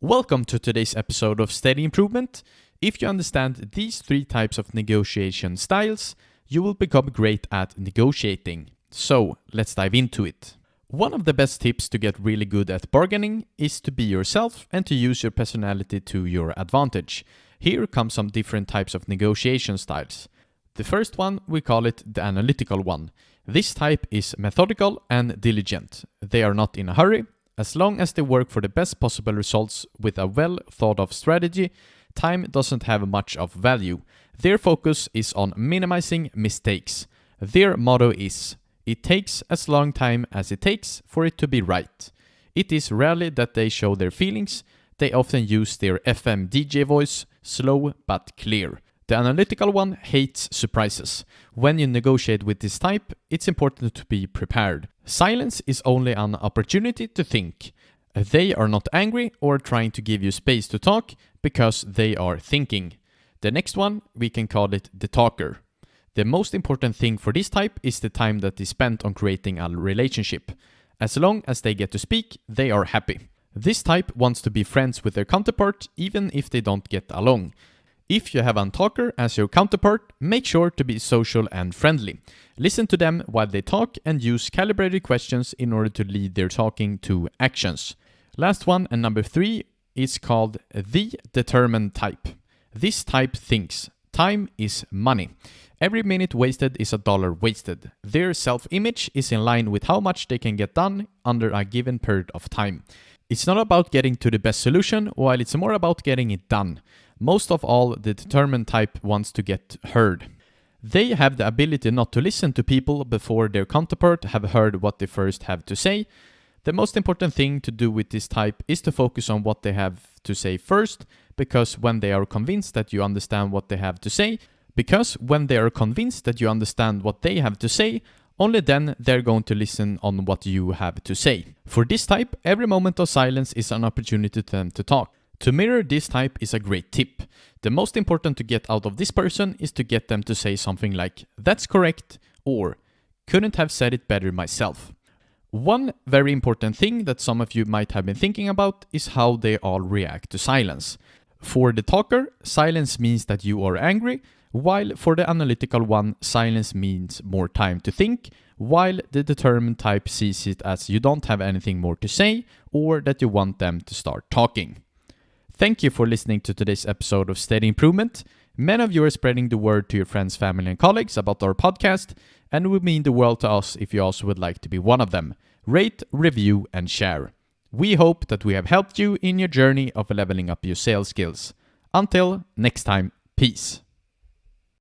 Welcome to today's episode of Steady Improvement. If you understand these 3 types of negotiation styles, you will become great at negotiating. So, let's dive into it. One of the best tips to get really good at bargaining is to be yourself and to use your personality to your advantage. Here come some different types of negotiation styles. The first one, we call it the analytical one. This type is methodical and diligent. They are not in a hurry. As long as they work for the best possible results with a well thought of strategy, time doesn't have much of value. Their focus is on minimizing mistakes. Their motto is, it takes as long time as it takes for it to be right. It is rarely that they show their feelings. They often use their FM DJ voice, slow but clear. The analytical one hates surprises. When you negotiate with this type, it's important to be prepared. Silence is only an opportunity to think. They are not angry or trying to give you space to talk because they are thinking. The next one, we can call it the talker. The most important thing for this type is the time that is spent on creating a relationship. As long as they get to speak, they are happy. This type wants to be friends with their counterpart even if they don't get along. If you have a talker as your counterpart, make sure to be social and friendly. Listen to them while they talk and use calibrated questions in order to lead their talking to actions. Last one, and number 3, is called the determined type. This type thinks time is money. Every minute wasted is $1 wasted. Their self-image is in line with how much they can get done under a given period of time. It's not about getting to the best solution, while it's more about getting it done. Most of all, the determined type wants to get heard. They have the ability not to listen to people before their counterpart have heard what they first have to say. The most important thing to do with this type is to focus on what they have to say first, because when they are convinced that you understand what they have to say, only then they're going to listen on what you have to say. For this type, every moment of silence is an opportunity for them to talk. To mirror this type is a great tip. The most important to get out of this person is to get them to say something like, "That's correct," or "Couldn't have said it better myself." One very important thing that some of you might have been thinking about is how they all react to silence. For the talker, silence means that you are angry, while for the analytical one, silence means more time to think, while the determined type sees it as you don't have anything more to say or that you want them to start talking. Thank you for listening to today's episode of Steady Improvement. Many of you are spreading the word to your friends, family, and colleagues about our podcast, and it would mean the world to us if you also would like to be one of them. Rate, review, and share. We hope that we have helped you in your journey of leveling up your sales skills. Until next time, peace.